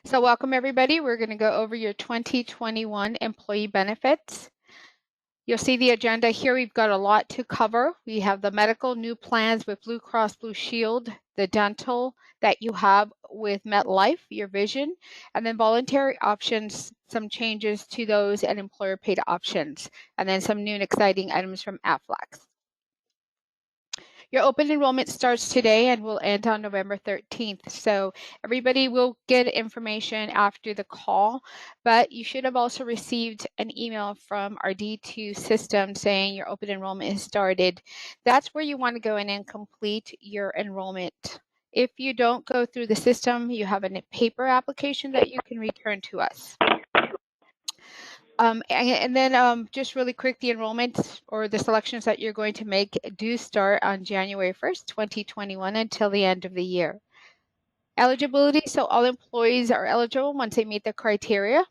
So welcome everybody. We're going to go over your 2021 employee benefits. You'll see the agenda here. We've got a lot to cover. We have the medical new plans with Blue Cross Blue Shield, the dental that you have with MetLife, your vision, and then voluntary options, some changes to those and employer paid options, and then some new and exciting items from Aflac. Your open enrollment starts today and will end on November 13th. So everybody will get information after the call, but you should have also received an email from our D2 system saying your open enrollment has started. That's where you want to go in and complete your enrollment. If you don't go through the system, you have a paper application that you can return to us. And then just really quick, the enrollment or the selections that you're going to make do start on January 1st, 2021 until the end of the year. Eligibility, so all employees are eligible once they meet the criteria.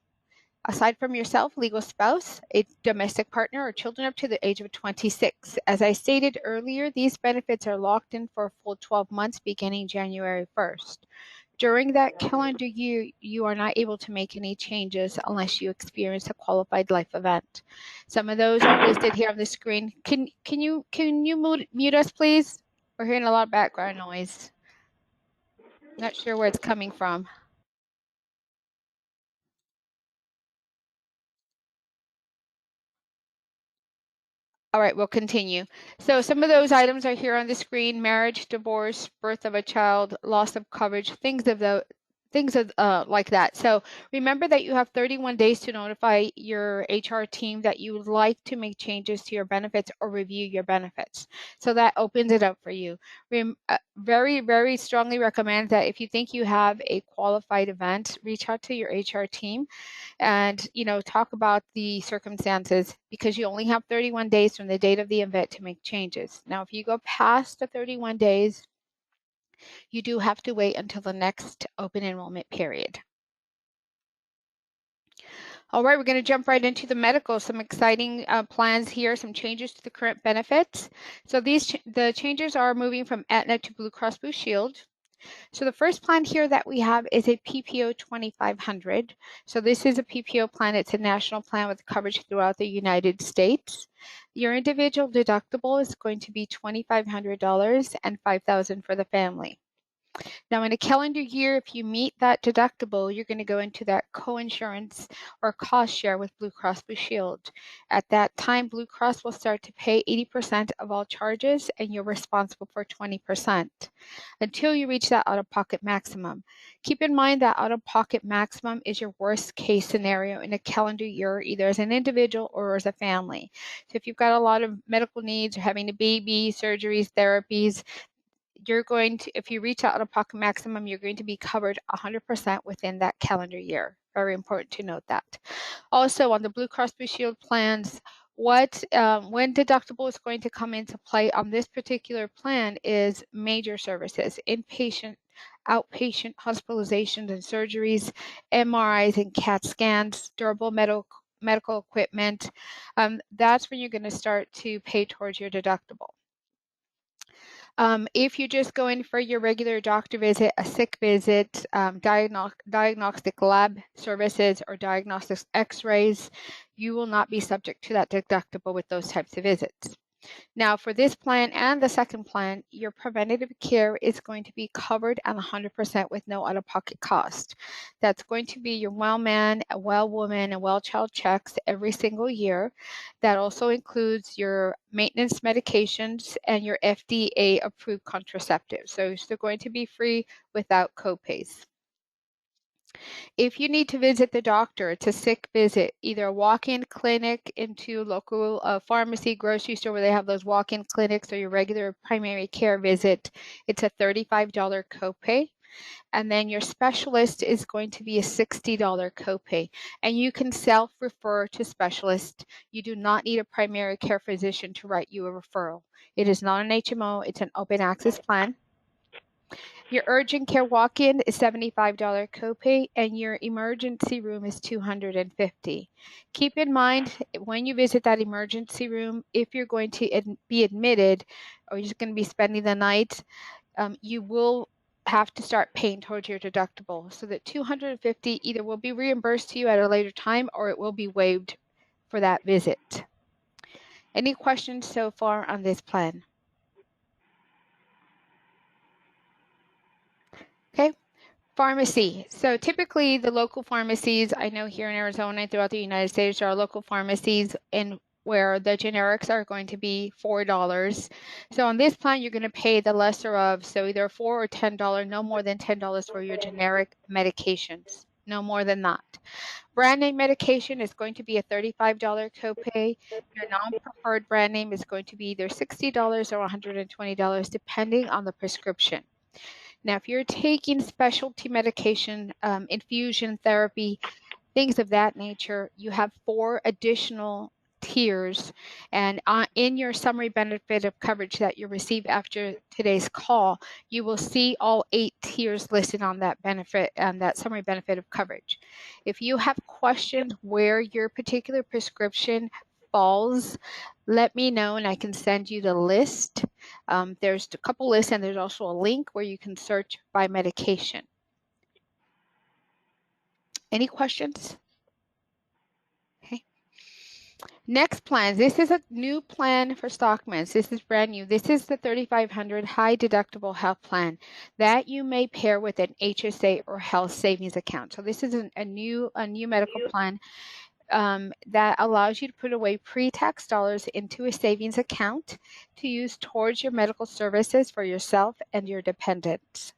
Aside from yourself, legal spouse, a domestic partner, or children up to the age of 26. As I stated earlier, these benefits are locked in for a full 12 months beginning January 1st. During that calendar year, you are not able to make any changes unless you experience a qualified life event. Some of those are listed here on the screen. Can you mute us, please? We're hearing a lot of background noise. Not sure where it's coming from. All right, we'll continue. So some of those items are here on the screen: marriage, divorce, birth of a child, loss of coverage, things like that. So remember that you have 31 days to notify your HR team that you would like to make changes to your benefits or review your benefits. So that opens it up for you. Very, very strongly recommend that if you think you have a qualified event, reach out to your HR team and talk about the circumstances, because you only have 31 days from the date of the event to make changes. Now, if you go past the 31 days, you do have to wait until the next open enrollment period. All right, we're going to jump right into the medical. Some exciting plans here, some changes to the current benefits. So the changes are moving from Aetna to Blue Cross Blue Shield. So the first plan here that we have is a PPO 2500. So this is a PPO plan. It's a national plan with coverage throughout the United States. Your individual deductible is going to be $2,500 and $5,000 for the family. Now, in a calendar year, if you meet that deductible, you're going to go into that co-insurance or cost share with Blue Cross Blue Shield. At that time, Blue Cross will start to pay 80% of all charges, and you're responsible for 20% until you reach that out-of-pocket maximum. Keep in mind that out-of-pocket maximum is your worst case scenario in a calendar year, either as an individual or as a family. So if you've got a lot of medical needs, or having a baby, surgeries, therapies, you're going to, if you reach out of pocket maximum, you're going to be covered 100% within that calendar year. Very important to note that. Also, on the Blue Cross Blue Shield plans, when deductible is going to come into play on this particular plan is major services: inpatient, outpatient hospitalizations and surgeries, MRIs and CAT scans, durable medical equipment. That's when you're going to start to pay towards your deductible. If you just go in for your regular doctor visit, a sick visit, diagnostic lab services, or diagnostic x-rays, you will not be subject to that deductible with those types of visits. Now, for this plan and the second plan, your preventative care is going to be covered at 100% with no out-of-pocket cost. That's going to be your well man, a well woman, and well child checks every single year. That also includes your maintenance medications and your FDA-approved contraceptives. So they're going to be free without copays. If you need to visit the doctor, it's a sick visit, either a walk-in clinic into local pharmacy, grocery store where they have those walk-in clinics, or your regular primary care visit, it's a $35 copay. And then your specialist is going to be a $60 copay. And you can self-refer to specialists. You do not need a primary care physician to write you a referral. It is not an HMO, it's an open access plan. Your urgent care walk-in is $75 copay, and your emergency room is $250. Keep in mind, when you visit that emergency room, if you're going to be admitted or you're just going to be spending the night, you will have to start paying towards your deductible. So that $250 either will be reimbursed to you at a later time or it will be waived for that visit. Any questions so far on this plan? Okay. Pharmacy. So typically the local pharmacies, I know here in Arizona and throughout the United States, there are local pharmacies in where the generics are going to be $4. So on this plan, you're going to pay the lesser of, so either $4 or $10, no more than $10 for your generic medications, no more than that. Brand name medication is going to be a $35 copay. Your non-preferred brand name is going to be either $60 or $120, depending on the prescription. Now, if you're taking specialty medication, infusion therapy, things of that nature, you have 4 additional tiers. And in your summary benefit of coverage that you receive after today's call, you will see all 8 tiers listed on that benefit and that summary benefit of coverage. If you have questions where your particular prescription falls, let me know and I can send you the list. There's a couple lists and there's also a link where you can search by medication. Any questions? Okay. Next plan. This is a new plan for Stockmens. This is brand new. This is the 3,500 high deductible health plan that you may pair with an HSA or health savings account. So this is a new medical plan that allows you to put away pre-tax dollars into a savings account to use towards your medical services for yourself and your dependents.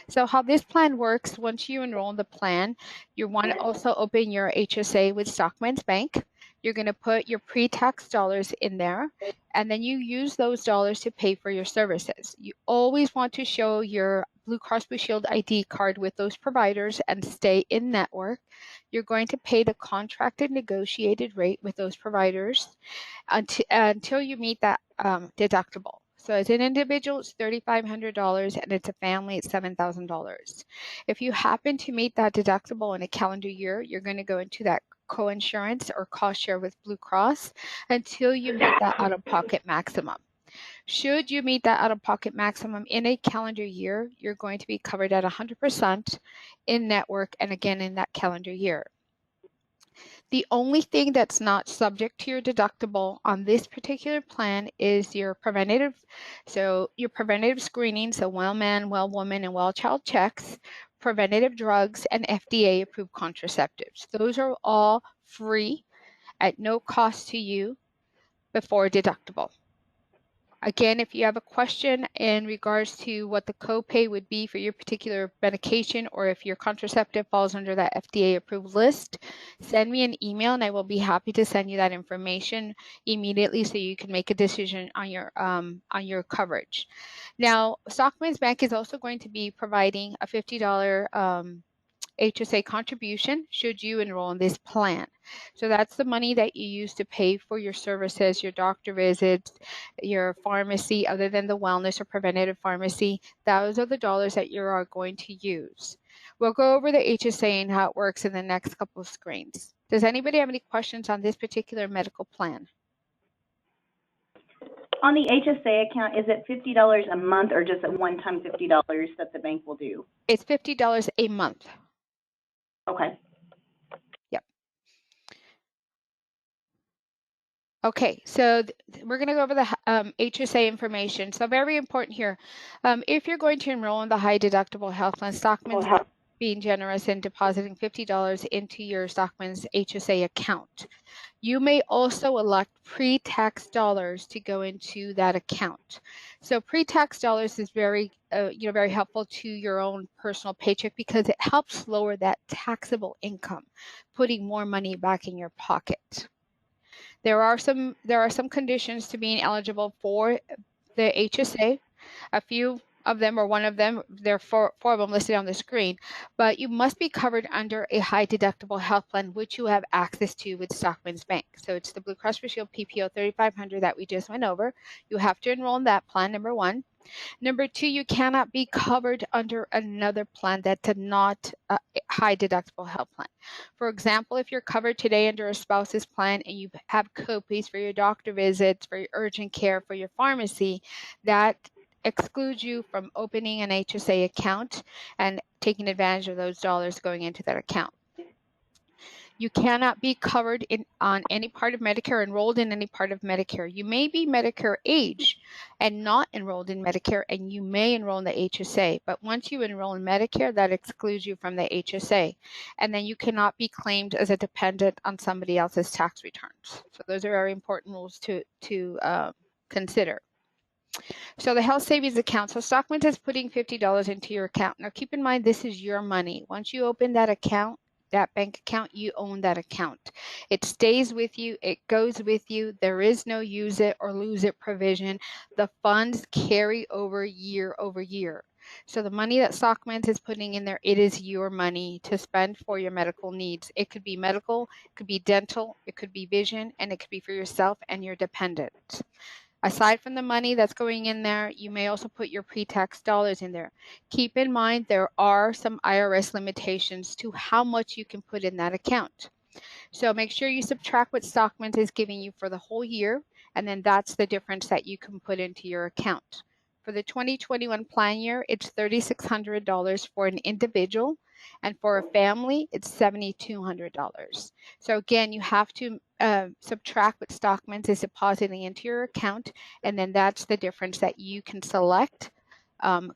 So how this plan works, once you enroll in the plan, you want to also open your HSA with Stockmens Bank. You're going to put your pre-tax dollars in there, and then you use those dollars to pay for your services. You always want to show your Blue Cross Blue Shield ID card with those providers and stay in network. You're going to pay the contracted negotiated rate with those providers until you meet that deductible. So as an individual, it's $3,500, and it's a family, it's $7,000. If you happen to meet that deductible in a calendar year, you're going to go into that co-insurance or cost share with Blue Cross until you meet that out-of-pocket maximum. Should you meet that out-of-pocket maximum in a calendar year, you're going to be covered at 100% in network and again in that calendar year. The only thing that's not subject to your deductible on this particular plan is your preventative. So your preventative screening, so well man, well woman, and well child checks, preventative drugs, and FDA approved contraceptives. Those are all free at no cost to you before deductible. Again, if you have a question in regards to what the copay would be for your particular medication, or if your contraceptive falls under that FDA approved list, send me an email and I will be happy to send you that information immediately so you can make a decision on your coverage. Now, Stockmens Bank is also going to be providing a $50 HSA contribution should you enroll in this plan. So that's the money that you use to pay for your services, your doctor visits, your pharmacy, other than the wellness or preventative pharmacy. Those are the dollars that you are going to use. We'll go over the HSA and how it works in the next couple of screens. Does anybody have any questions on this particular medical plan? On the HSA account, is it $50 a month or just a one-time $50 that the bank will do? It's $50 a month. Okay. Yep. Okay, so we're going to go over the HSA information. So very important here. If you're going to enroll in the high deductible health plan, Stockmens is being generous in depositing $50 into your Stockmens HSA account. You may also elect pre-tax dollars to go into that account. So pre-tax dollars is very helpful to your own personal paycheck because it helps lower that taxable income, putting more money back in your pocket. There are some conditions to being eligible for the HSA. A few of them, or one of them, there are four of them listed on the screen, but you must be covered under a high deductible health plan, which you have access to with Stockmens Bank. So it's the Blue Cross Blue Shield PPO 3,500 that we just went over. You have to enroll in that plan, number one. Number two, you cannot be covered under another plan that's not a high deductible health plan. For example, if you're covered today under a spouse's plan and you have copays for your doctor visits, for your urgent care, for your pharmacy, that excludes you from opening an HSA account and taking advantage of those dollars going into that account. You cannot be covered on any part of Medicare, enrolled in any part of Medicare. You may be Medicare age and not enrolled in Medicare, and you may enroll in the HSA. But once you enroll in Medicare, that excludes you from the HSA. And then you cannot be claimed as a dependent on somebody else's tax returns. So those are very important rules to consider. So the health savings account. So Stockmens is putting $50 into your account. Now keep in mind, this is your money. Once you open that account, that bank account, you own that account. It stays with you. It goes with you. There is no use it or lose it provision. The funds carry over year over year. So the money that Stockmens is putting in there, it is your money to spend for your medical needs. It could be medical, it could be dental, it could be vision, and it could be for yourself and your dependents. Aside from the money that's going in there, you may also put your pre-tax dollars in there. Keep in mind, there are some IRS limitations to how much you can put in that account. So make sure you subtract what Stockmens is giving you for the whole year, and then that's the difference that you can put into your account. For the 2021 plan year, it's $3,600 for an individual, and for a family, it's $7,200. So again, you have to subtract what Stockmens is depositing into your account, and then that's the difference that you can select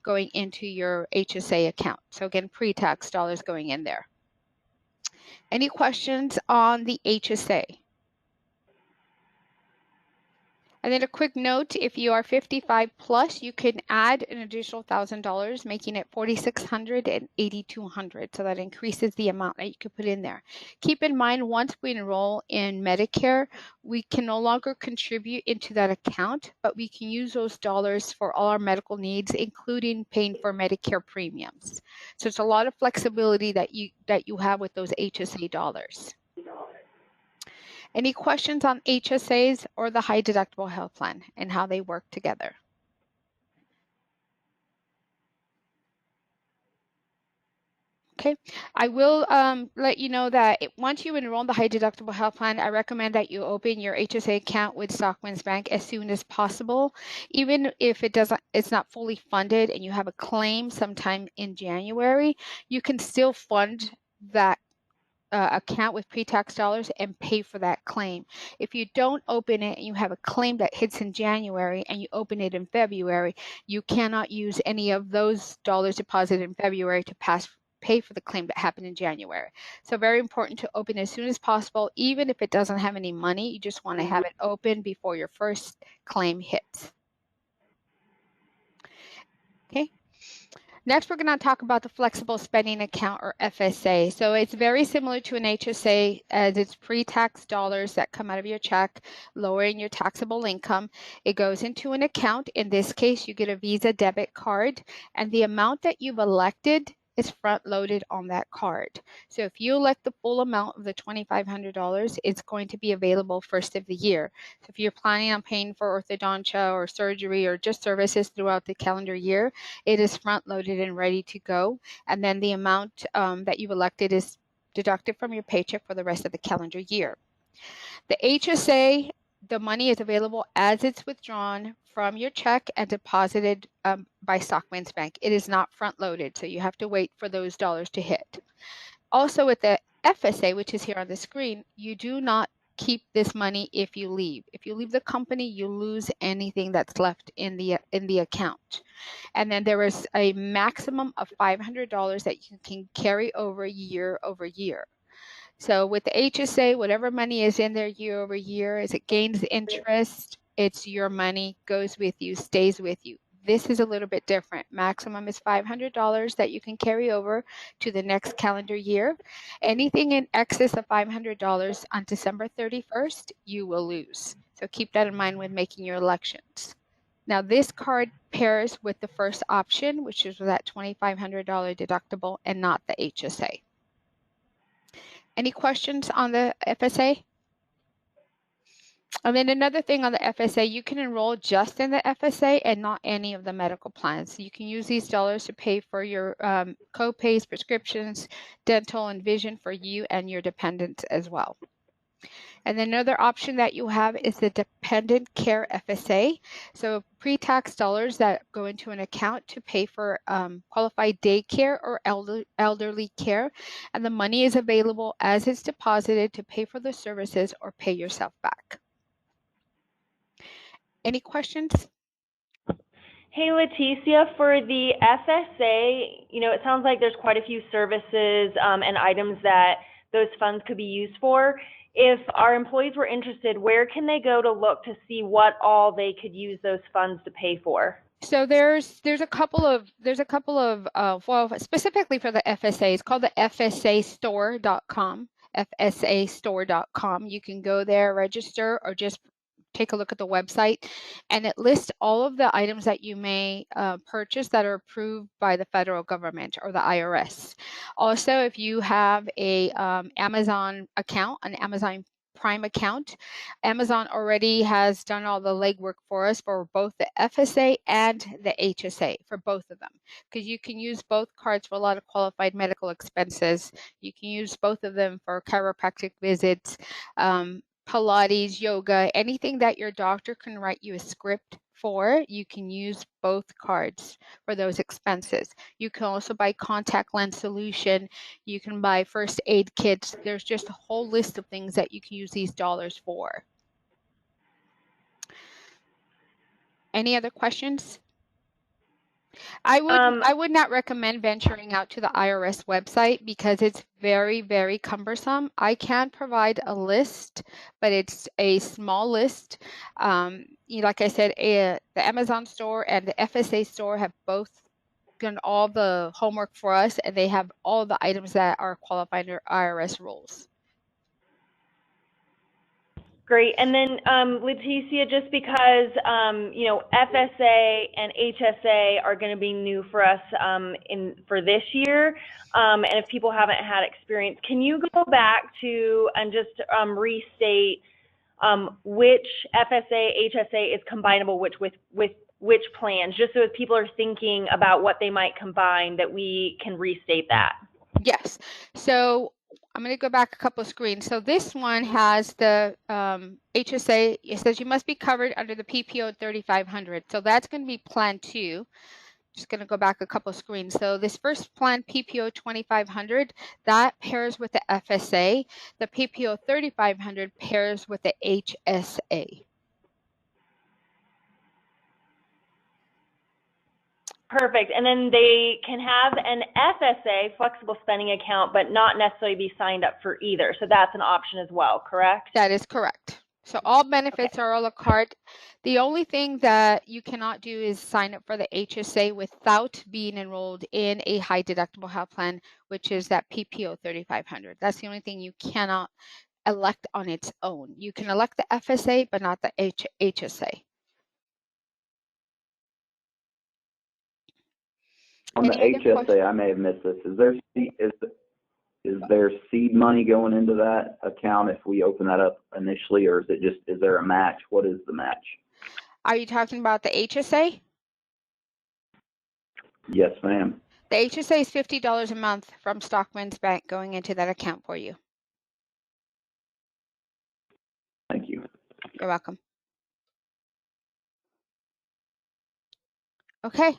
going into your HSA account. So again, pre-tax dollars going in there. Any questions on the HSA? And then a quick note, if you are 55 plus, you can add an additional $1,000, making it $4,600 and $8,200. So that increases the amount that you can put in there. Keep in mind, once we enroll in Medicare, we can no longer contribute into that account, but we can use those dollars for all our medical needs, including paying for Medicare premiums. So it's a lot of flexibility that you have with those HSA dollars. Any questions on HSAs or the high deductible health plan and how they work together? Okay, I will let you know that once you enroll in the high deductible health plan, I recommend that you open your HSA account with Stockmens Bank as soon as possible. Even if it's not fully funded and you have a claim sometime in January, you can still fund that account with pre-tax dollars and pay for that claim. If you don't open it and you have a claim that hits in January and you open it in February, you cannot use any of those dollars deposited in February to pay for the claim that happened in January. So very important to open as soon as possible, even if it doesn't have any money. You just want to have it open before your first claim hits. Okay. Next, we're going to talk about the flexible spending account, or FSA. So it's very similar to an HSA, as it's pre-tax dollars that come out of your check, lowering your taxable income. It goes into an account. In this case, you get a Visa debit card, and the amount that you've elected is front-loaded on that card. So if you elect the full amount of the $2,500, it's going to be available first of the year. So if you're planning on paying for orthodontia or surgery or just services throughout the calendar year, it is front-loaded and ready to go. And then the amount that you've elected is deducted from your paycheck for the rest of the calendar year. The HSA, the money is available as it's withdrawn from your check and deposited by Stockmens Bank. It is not front-loaded, so you have to wait for those dollars to hit. Also with the FSA, which is here on the screen, you do not keep this money if you leave. If you leave the company, you lose anything that's left in the account. And then there is a maximum of $500 that you can carry over year over year. So with the HSA, whatever money is in there year over year, as it gains interest, it's your money, goes with you, stays with you. This is a little bit different. Maximum is $500 that you can carry over to the next calendar year. Anything in excess of $500 on December 31st, you will lose. So keep that in mind when making your elections. Now this card pairs with the first option, which is that $2,500 deductible and not the HSA. Any questions on the FSA? And then another thing on the FSA, you can enroll just in the FSA and not any of the medical plans. So you can use these dollars to pay for your co-pays, prescriptions, dental, and vision for you and your dependents as well. And then another option that you have is the Dependent Care FSA. So pre-tax dollars that go into an account to pay for qualified daycare or elderly care. And the money is available as it's deposited to pay for the services or pay yourself back. Any questions? Hey, Leticia, for the FSA, it sounds like there's quite a few services and items that those funds could be used for. If our employees were interested, where can they go to look to see what all they could use those funds to pay for? So there's a couple of well, specifically for the FSA, it's called the FSAstore.com. FSAstore.com. You can go there, register, or just take a look at the website, and it lists all of the items that you may purchase that are approved by the federal government or the IRS. Also, if you have a Amazon account, an Amazon Prime account, Amazon already has done all the legwork for us for both the FSA and the HSA, for both of them, because you can use both cards for a lot of qualified medical expenses. You can use both of them for chiropractic visits, Pilates, yoga, anything that your doctor can write you a script for, you can use both cards for those expenses. You can also buy contact lens solution. You can buy first aid kits. There's just a whole list of things that you can use these dollars for. Any other questions? I would not recommend venturing out to the IRS website because it's very, very cumbersome. I can provide a list, but it's a small list. Like I said, the Amazon store and the FSA store have both done all the homework for us, and they have all the items that are qualified under IRS rules. Great. And then, Leticia, just because, FSA and HSA are going to be new for us for this year, and if people haven't had experience, can you go back to and just restate which FSA, HSA is combinable with which plans, just so as people are thinking about what they might combine, that we can restate that? Yes. So I'm going to go back a couple of screens. So this one has the HSA. It says you must be covered under the PPO 3500. So that's going to be Plan 2. Just going to go back a couple of screens. So this first plan, PPO 2500, that pairs with the FSA. The PPO 3500 pairs with the HSA. Perfect. And then they can have an FSA, flexible spending account, but not necessarily be signed up for either. So that's an option as well, correct? That is correct. So all benefits are a la carte. The only thing that you cannot do is sign up for the HSA without being enrolled in a high deductible health plan, which is that PPO 3500. That's the only thing you cannot elect on its own. You can elect the FSA, but not the HSA. On the HSA, I may have missed this. Is there seed money going into that account if we open that up initially, or is there a match? What is the match? Are you talking about the HSA? Yes, ma'am. The HSA is $50 a month from Stockmens Bank going into that account for you. Thank you. You're welcome. Okay,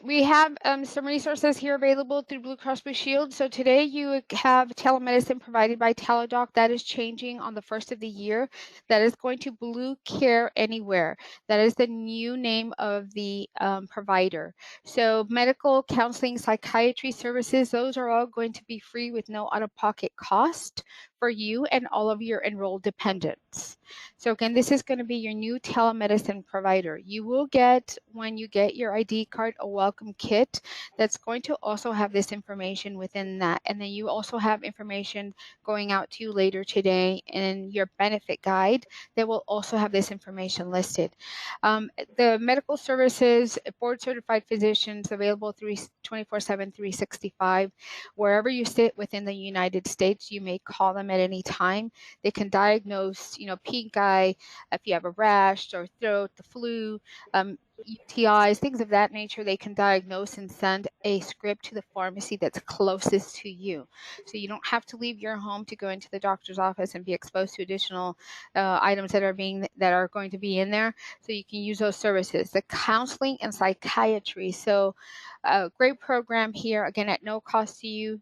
we have some resources here available through Blue Cross Blue Shield. So today you have telemedicine provided by Teladoc. That is changing on the 1st of the year. That is going to Blue Care Anywhere. That is the new name of the provider. So medical, counseling, psychiatry services, those are all going to be free with no out-of-pocket cost for you and all of your enrolled dependents. So again, this is going to be your new telemedicine provider. You will get, when you get your ID card, a welcome kit that's going to also have this information within that. And then you also have information going out to you later today in your benefit guide that will also have this information listed. The medical services, board certified physicians available 24/7, 365. Wherever you sit within the United States, you may call them at any time. They can diagnose, pink eye, if you have a rash or throat, the flu, UTIs, things of that nature, they can diagnose and send a script to the pharmacy that's closest to you. So you don't have to leave your home to go into the doctor's office and be exposed to additional items that are going to be in there. So you can use those services. The counseling and psychiatry. So a great program here, again, at no cost to you.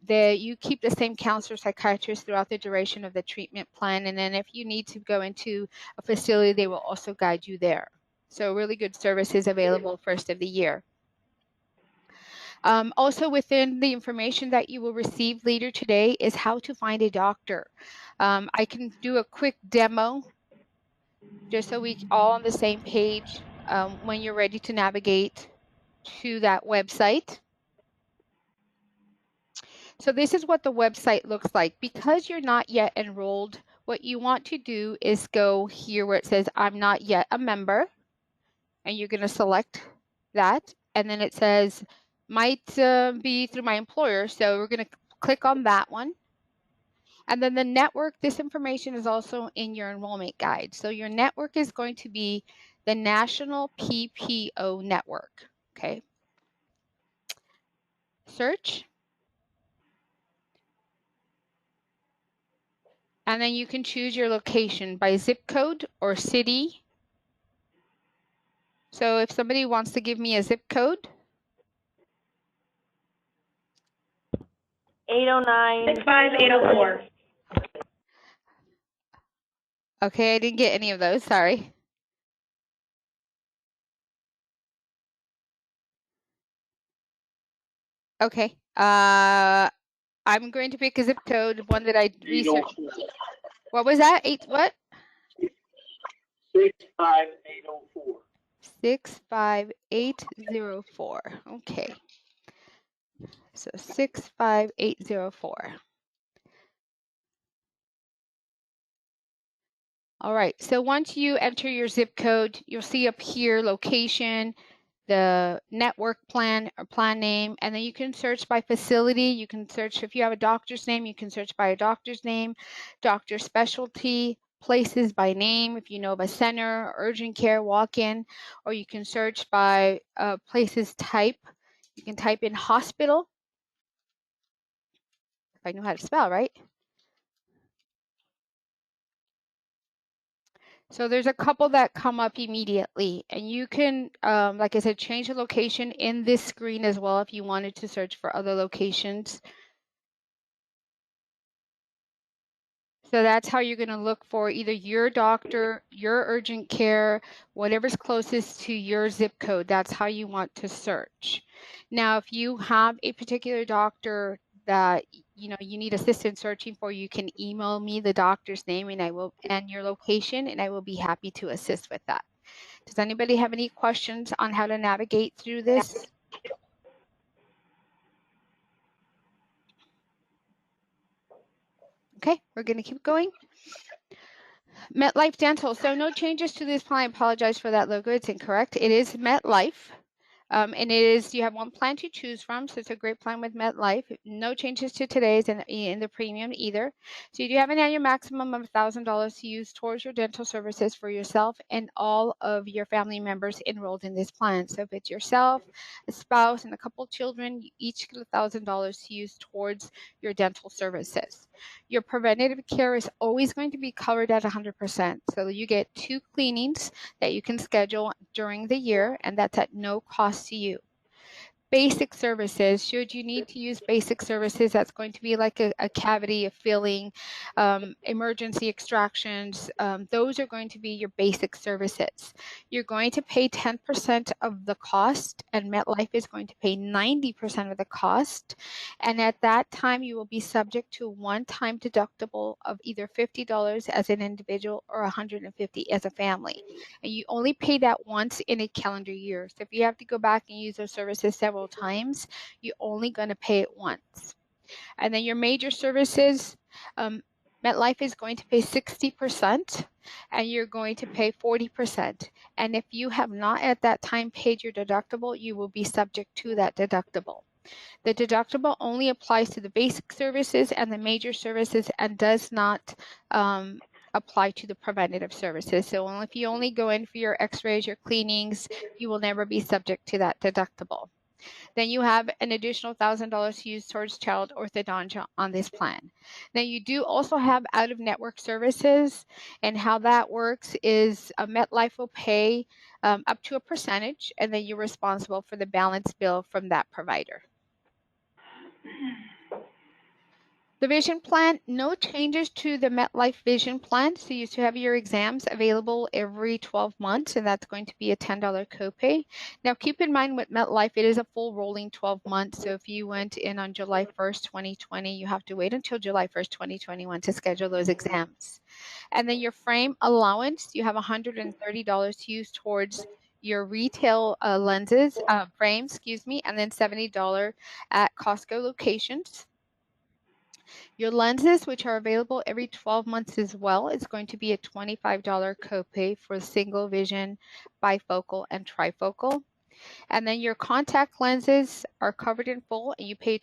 You keep the same counselor psychiatrist throughout the duration of the treatment plan, and then if you need to go into a facility, they will also guide you there. So really good services available first of the year. Also within the information that you will receive later today is how to find a doctor. I can do a quick demo just so we all on the same page when you're ready to navigate to that website. So this is what the website looks like. Because you're not yet enrolled, what you want to do is go here where it says I'm not yet a member, and you're going to select that, and then it says might be through my employer, so we're going to click on that one. And then the network, this information is also in your enrollment guide. So your network is going to be the National PPO Network. Okay. Search. And then you can choose your location by zip code or city. So if somebody wants to give me a zip code. 809 65804. Okay, I didn't get any of those, sorry. Okay, I'm going to pick a zip code, one that I researched. What was that? What? 65804. 65804. Okay. So 65804. All right. So once you enter your zip code, you'll see up here location, the network plan or plan name, and then you can search by facility. You can search if you have a doctor's name, you can search by a doctor's name, doctor specialty, places by name, if you know of a center, urgent care, walk-in, or you can search by places type. You can type in hospital, if I know how to spell, right? So there's a couple that come up immediately, and you can, like I said, change the location in this screen as well if you wanted to search for other locations. So that's how you're going to look for either your doctor, your urgent care, whatever's closest to your zip code. That's how you want to search. Now, if you have a particular doctor that you need assistance searching for, you can email me the doctor's name and your location, and I will be happy to assist with that. Does anybody have any questions on how to navigate through this? Okay, we're going to keep going. MetLife Dental. So no changes to this plan. I apologize for that logo. It's incorrect. It is MetLife. And you have one plan to choose from, so it's a great plan with MetLife. No changes to today's in the premium either. So you do have an annual maximum of $1,000 to use towards your dental services for yourself and all of your family members enrolled in this plan. So if it's yourself, a spouse, and a couple children, you each get $1,000 to use towards your dental services. Your preventative care is always going to be covered at 100%. So you get 2 cleanings that you can schedule during the year, and that's at no cost to you. Basic services, should you need to use basic services, that's going to be like a cavity, a filling, emergency extractions. Those are going to be your basic services. You're going to pay 10% of the cost, and MetLife is going to pay 90% of the cost. And at that time, you will be subject to a one-time deductible of either $50 as an individual or $150 as a family. And you only pay that once in a calendar year. So if you have to go back and use those services several times, you're only going to pay it once. And then your major services, MetLife is going to pay 60%, and you're going to pay 40%. And if you have not at that time paid your deductible, you will be subject to that deductible. The deductible only applies to the basic services and the major services and does not apply to the preventative services. So if you only go in for your x-rays, your cleanings, you will never be subject to that deductible. Then you have an additional $1,000 to use towards child orthodontia on this plan. Now you do also have out-of-network services, and how that works is MetLife will pay up to a percentage, and then you're responsible for the balance bill from that provider. The vision plan, no changes to the MetLife vision plan. So you still have your exams available every 12 months, and that's going to be a $10 copay. Now keep in mind with MetLife, it is a full rolling 12 months. So if you went in on July 1st, 2020, you have to wait until July 1st, 2021 to schedule those exams. And then your frame allowance, you have $130 to use towards your retail lenses, frames, excuse me, and then $70 at Costco locations. Your lenses, which are available every 12 months as well, is going to be a $25 copay for single vision, bifocal, and trifocal. And then your contact lenses are covered in full, and you pay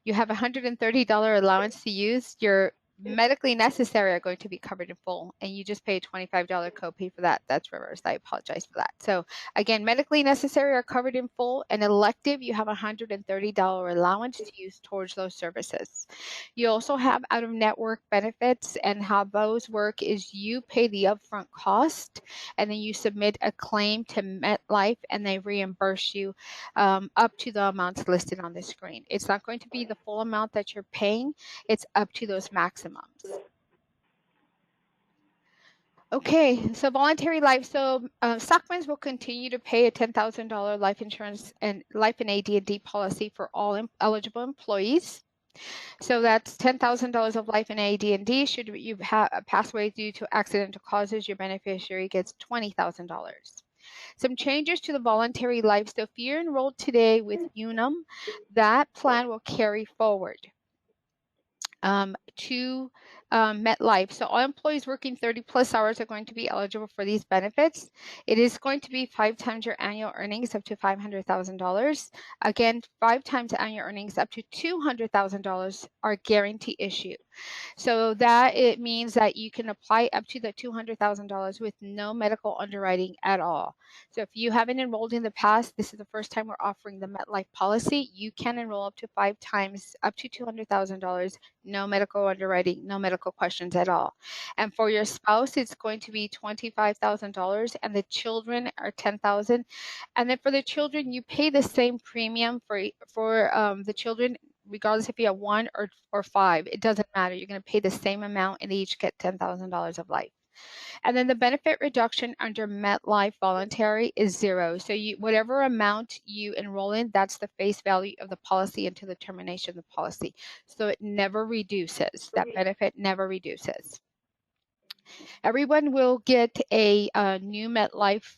you have $130 allowance to use. Your medically necessary are going to be covered in full, and you just pay a $25 copay for that. That's reversed. I apologize for that. So again, medically necessary are covered in full, and elective, you have a $130 allowance to use towards those services. You also have out-of-network benefits, and how those work is you pay the upfront cost, and then you submit a claim to MetLife, and they reimburse you up to the amounts listed on the screen. It's not going to be the full amount that you're paying. It's up to those maximums. Okay, so voluntary life. So Stockmens will continue to pay a $10,000 life insurance and life and AD&D policy for all eligible employees. So that's $10,000 of life and AD&D. Should you pass away due to accidental causes, your beneficiary gets $20,000. Some changes to the voluntary life. So if you're enrolled today with Unum, that plan will carry forward to MetLife. So all employees working 30 plus hours are going to be eligible for these benefits. It is going to be 5 times your annual earnings up to $500,000. Again, 5 times annual earnings up to $200,000 are guarantee issue. So that it means that you can apply up to the $200,000 with no medical underwriting at all. So if you haven't enrolled in the past, this is the first time we're offering the MetLife policy. You can enroll up to 5 times, up to $200,000, no medical underwriting, no medical questions at all. And for your spouse, it's going to be $25,000, and the children are $10,000. And then for the children, you pay the same premium for the children, regardless if you have 1 or 5, it doesn't matter. You're going to pay the same amount, and they each get $10,000 of life. And then the benefit reduction under MetLife voluntary is 0. So whatever amount you enroll in, that's the face value of the policy until the termination of the policy. So it never reduces. That benefit never reduces. Everyone will get a new MetLife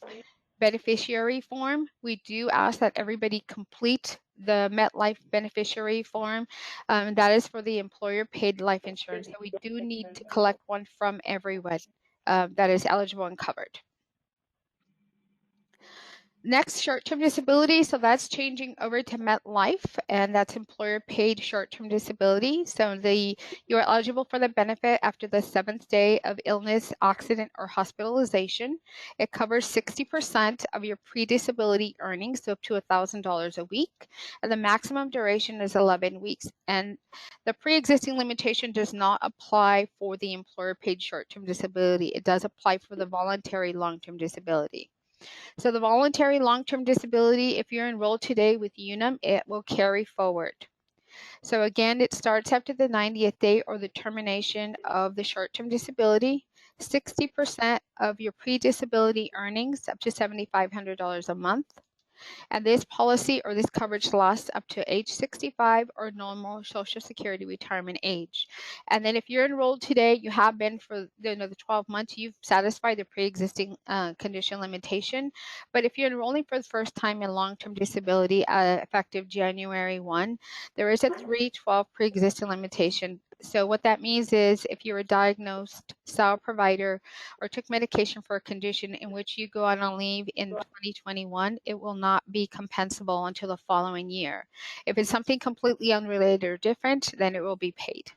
beneficiary form. We do ask that everybody complete the MetLife beneficiary form. That is for the employer paid life insurance. So we do need to collect one from everyone that is eligible and covered. Next, short-term disability. So that's changing over to MetLife, and that's employer-paid short-term disability. So you are eligible for the benefit after the 7th day of illness, accident, or hospitalization. It covers 60% of your pre-disability earnings, so up to $1,000 a week, and the maximum duration is 11 weeks. And the pre-existing limitation does not apply for the employer-paid short-term disability. It does apply for the voluntary long-term disability. So the voluntary long-term disability, if you're enrolled today with Unum, it will carry forward. So again, it starts after the 90th day or the termination of the short-term disability. 60% of your pre-disability earnings, up to $7,500 a month. And this policy or this coverage lasts up to age 65 or normal Social Security retirement age. And then if you're enrolled today, you have been for the 12 months, you've satisfied the pre-existing condition limitation. But if you're enrolling for the first time in long-term disability effective January 1, there is a 312 pre-existing limitation. So what that means is if you were diagnosed, saw a provider, or took medication for a condition in which you go on a leave in 2021, it will not be compensable until the following year. If it's something completely unrelated or different, then it will be paid.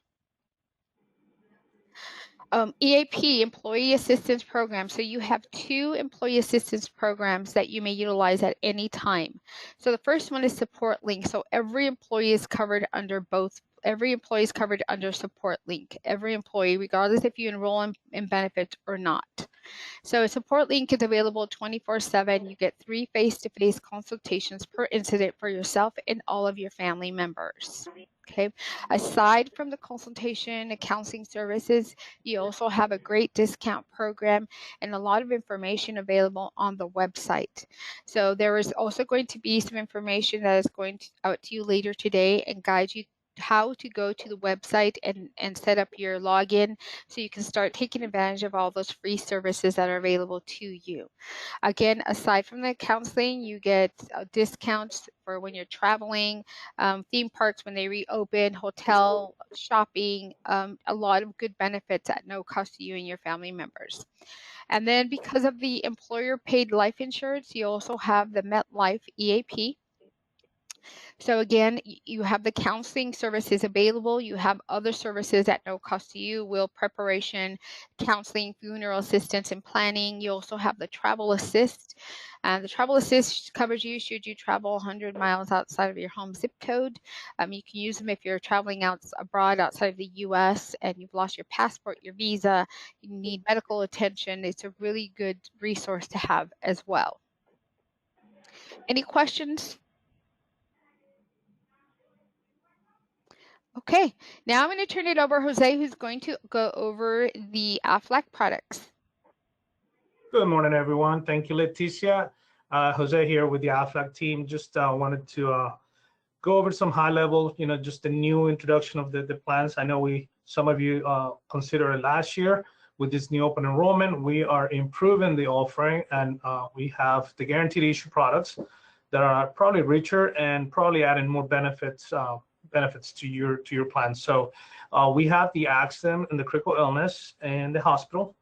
EAP, Employee Assistance Program. So you have 2 employee assistance programs that you may utilize at any time. So the first one is Support Link. So every employee is covered under both. Every employee is covered under Support Link. Every employee, regardless if you enroll in benefits or not. So Support Link is available 24/7. You get 3 face-to-face consultations per incident for yourself and all of your family members. Okay. Aside from the consultation and counseling services, you also have a great discount program and a lot of information available on the website. So there is also going to be some information that is going out to you later today and guide you how to go to the website and set up your login so you can start taking advantage of all those free services that are available to you. Again, aside from the counseling, you get discounts for when you're traveling, theme parks when they reopen, hotel, shopping, a lot of good benefits at no cost to you and your family members. And then because of the employer paid life insurance, you also have the MetLife EAP. So again, you have the counseling services available. You have other services at no cost to you, will preparation, counseling, funeral assistance, and planning. You also have the travel assist. The travel assist covers you should you travel 100 miles outside of your home zip code. You can use them if you're traveling abroad outside of the U.S. and you've lost your passport, your visa, you need medical attention. It's a really good resource to have as well. Any questions? Okay, now I'm going to turn it over to Jose, who's going to go over the AFLAC products. Good morning, everyone. Thank you, Leticia. Jose here with the AFLAC team. Just wanted to go over some high level, just the new introduction of the plans. I know some of you considered it last year with this new open enrollment. We are improving the offering, and we have the guaranteed issue products that are probably richer and probably adding more benefits to your plan. So we have the accident and the critical illness and the hospital.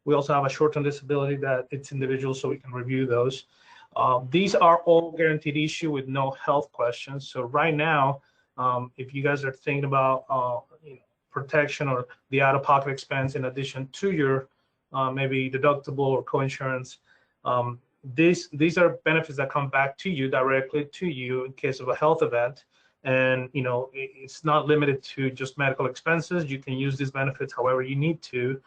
We also have a short-term disability that it's individual, so we can review those. These are all guaranteed issue with no health questions. So right now, if you guys are thinking about protection or the out-of-pocket expense in addition to your maybe deductible or co-insurance, these are benefits that come back to you directly to you in case of a health event. And it's not limited to just medical expenses. You can use these benefits however you need to,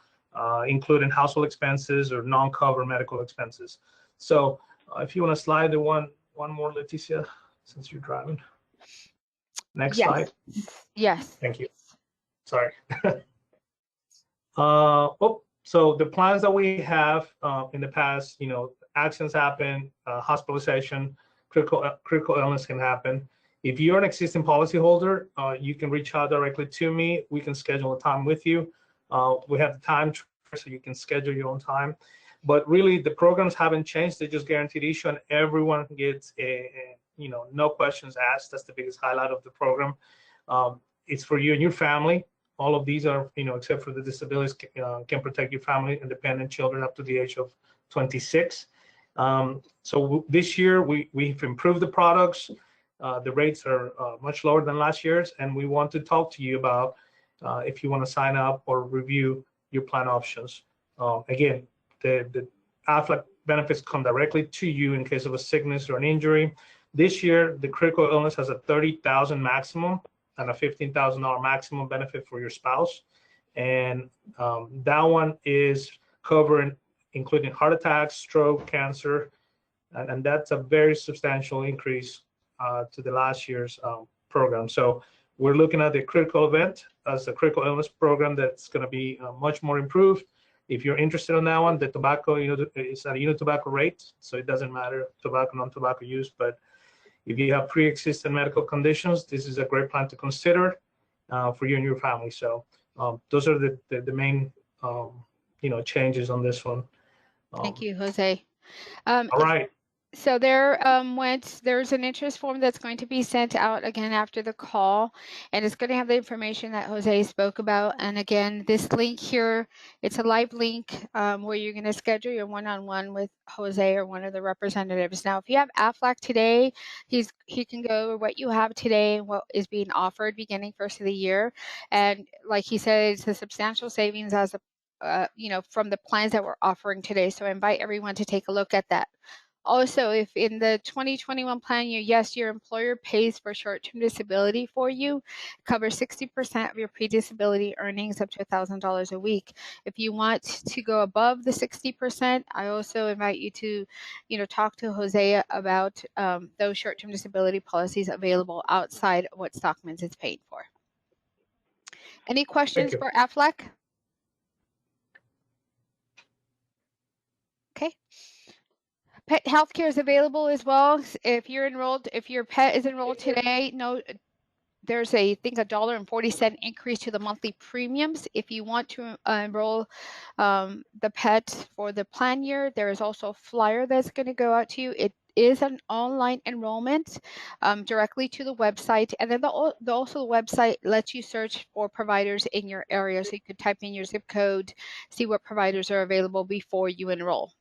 including household expenses or non-cover medical expenses. So if you want to slide the one more, Leticia, since you're driving. Next slide. Yes. Thank you. Sorry. So the plans that we have in the past, accidents happen, hospitalization, critical illness can happen. If you're an existing policyholder, you can reach out directly to me. We can schedule a time with you. We have the time so you can schedule your own time. But really, the programs haven't changed. They're just guaranteed issue, and everyone gets no questions asked. That's the biggest highlight of the program. It's for you and your family. All of these are, except for the disabilities, can protect your family and dependent children up to the age of 26. So this year, we've improved the products. The rates are much lower than last year's, and we want to talk to you about if you want to sign up or review your plan options. Again, the AFLAC benefits come directly to you in case of a sickness or an injury. This year, the critical illness has a $30,000 maximum and a $15,000 maximum benefit for your spouse. And that one is covering, including heart attacks, stroke, cancer, and that's a very substantial increase to the last year's program. So we're looking at the critical event as a critical illness program that's going to be much more improved. If you're interested in that one, the tobacco, it's at a unit tobacco rate, so it doesn't matter tobacco, non-tobacco use. But if you have pre-existing medical conditions, this is a great plan to consider for you and your family. So those are the main changes on this one. Thank you, Jose. All right. So there's an interest form that's going to be sent out again after the call, and it's going to have the information that Jose spoke about. And again, this link here, it's a live link where you're going to schedule your one-on-one with Jose or one of the representatives. Now, if you have AFLAC today, he can go over what you have today and what is being offered beginning first of the year. And like he said, it's a substantial savings as from the plans that we're offering today. So I invite everyone to take a look at that. Also, if in the 2021 plan year, yes, your employer pays for short-term disability for you, covers 60% of your pre-disability earnings up to $1,000 a week. If you want to go above the 60%, I also invite you to, talk to Hosea about those short-term disability policies available outside of what Stockmens is paying for. Any questions for Aflac? Okay. Pet healthcare is available as well. If your pet is enrolled today, there's I think $1.40 increase to the monthly premiums. If you want to enroll the pet for the plan year, there is also a flyer that's going to go out to you. It is an online enrollment directly to the website, and then also the website lets you search for providers in your area, so you could type in your zip code, see what providers are available before you enroll.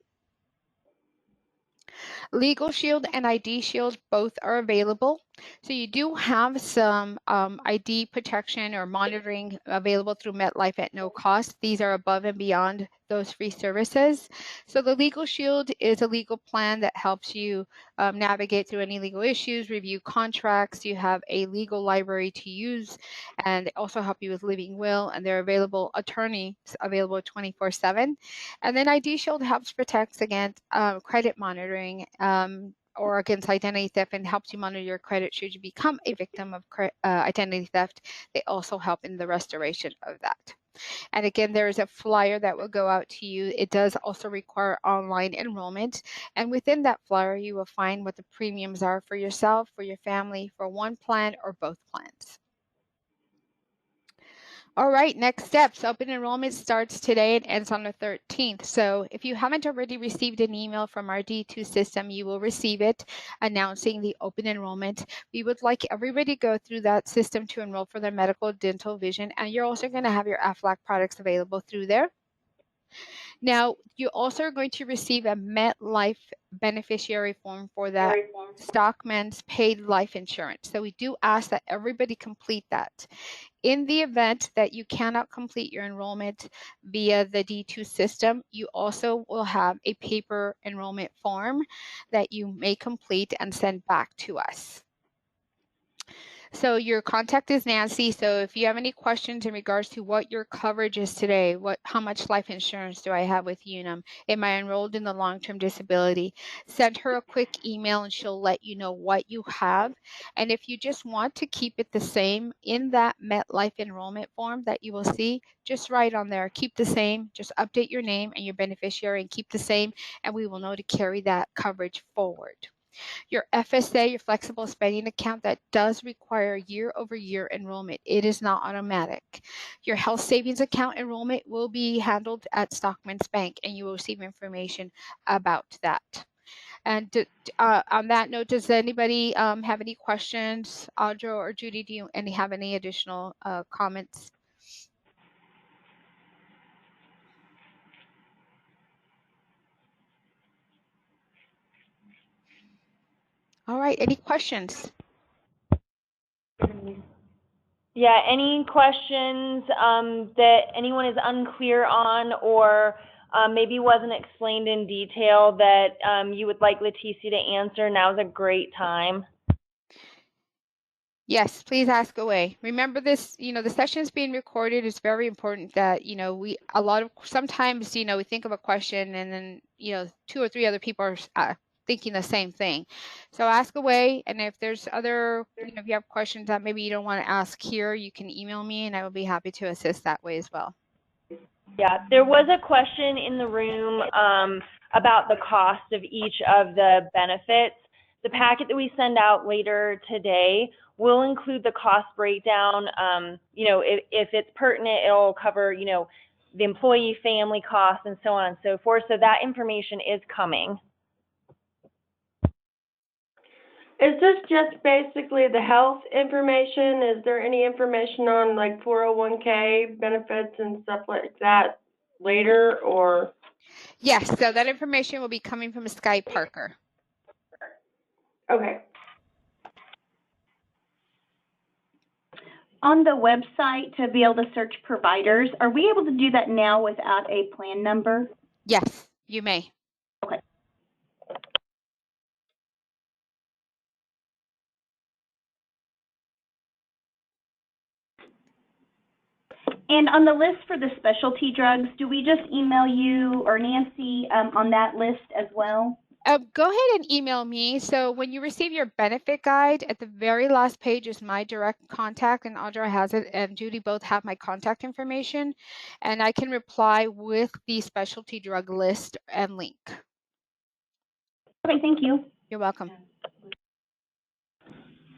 Legal Shield and ID Shield both are available. So you do have some ID protection or monitoring available through MetLife at no cost. These are above and beyond those free services. So the Legal Shield is a legal plan that helps you navigate through any legal issues, review contracts. You have a legal library to use, and they also help you with living will, and they're available, attorneys available 24/7. And then ID Shield helps protect against credit monitoring or against identity theft, and helps you monitor your credit should you become a victim of identity theft. They also help in the restoration of that. And again, there is a flyer that will go out to you. It does also require online enrollment. And within that flyer, you will find what the premiums are for yourself, for your family, for one plan or both plans. All right, next steps. Open enrollment starts today and ends on the 13th. So if you haven't already received an email from our D2 system, you will receive it announcing the open enrollment. We would like everybody to go through that system to enroll for their medical, dental, vision, and you're also going to have your Aflac products available through there. Now, you also are going to receive a MetLife beneficiary form for that Stockmens paid life insurance. So we do ask that everybody complete that. In the event that you cannot complete your enrollment via the D2 system, you also will have a paper enrollment form that you may complete and send back to us. So your contact is Nancy. So if you have any questions in regards to what your coverage is today, how much life insurance do I have with Unum? Am I enrolled in the long-term disability? Send her a quick email and she'll let you know what you have. And if you just want to keep it the same in that MetLife enrollment form that you will see, just write on there, keep the same, just update your name and your beneficiary and keep the same, and we will know to carry that coverage forward. Your FSA, your flexible spending account, that does require year-over-year enrollment. It is not automatic. Your health savings account enrollment will be handled at Stockmens Bank, and you will receive information about that. And on that note, does anybody have any questions? Audra or Judy, do you have any additional comments? All right, any questions? Yeah, any questions that anyone is unclear on, or maybe wasn't explained in detail that you would like Leticia to answer? Now's a great time. Yes, please ask away. Remember this, the session is being recorded. It's very important that, sometimes, we think of a question and then, 2 or 3 other people are thinking the same thing. So ask away. And if there's other, if you have questions that maybe you don't want to ask here, you can email me and I will be happy to assist that way as well. Yeah, there was a question in the room about the cost of each of the benefits. The packet that we send out later today will include the cost breakdown. If it's pertinent, it'll cover, the employee family costs and so on and so forth. So that information is coming. Is this just basically the health information? Is there any information on like 401k benefits and stuff like that later, or? Yes, so that information will be coming from Sky Parker. Okay. On the website, to be able to search providers, are we able to do that now without a plan number? Yes, you may. Okay. And on the list for the specialty drugs, do we just email you or Nancy on that list as well? Go ahead and email me. So when you receive your benefit guide, at the very last page is my direct contact, and Audra has it, and Judy both have my contact information, and I can reply with the specialty drug list and link. Okay, thank you. You're welcome.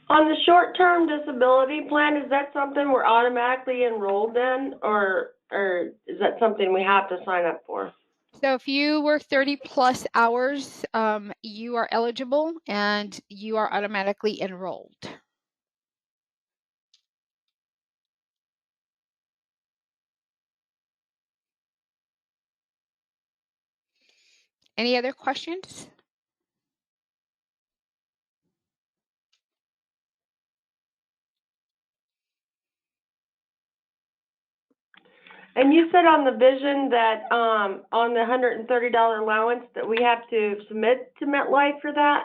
On the short-term disability plan, is that something we're automatically enrolled in, or is that something we have to sign up for? So if you work 30 plus hours, you are eligible and you are automatically enrolled. Any other questions? And you said on the vision that on the $130 allowance that we have to submit to MetLife for that?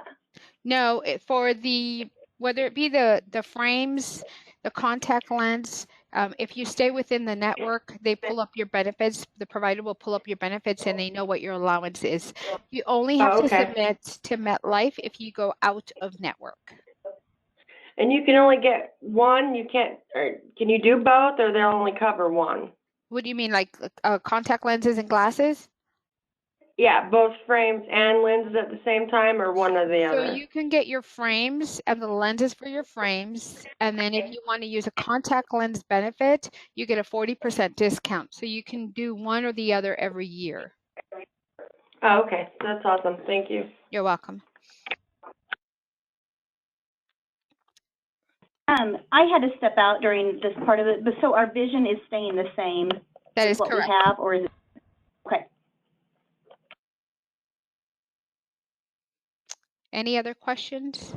No, for the, whether it be the frames, the contact lens, if you stay within the network, they pull up your benefits. The provider will pull up your benefits and they know what your allowance is. You only have to submit to MetLife if you go out of network. And you can only get one, you can't, or can you do both, or they'll only cover one? What do you mean, like contact lenses and glasses? Yeah, both frames and lenses at the same time, or one or the other? So you can get your frames and the lenses for your frames. And then if you want to use a contact lens benefit, you get a 40% discount. So you can do one or the other every year. Oh, okay. That's awesome. Thank you. You're welcome. I had to step out during this part of it, but so our vision is staying the same. That is what correct. we have, or is it? Okay. Any other questions?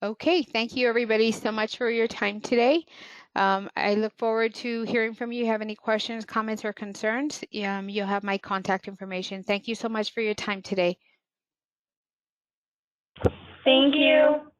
Okay, thank you everybody so much for your time today. I look forward to hearing from you. Have any questions, comments, or concerns? You'll have my contact information. Thank you so much for your time today. Thank you.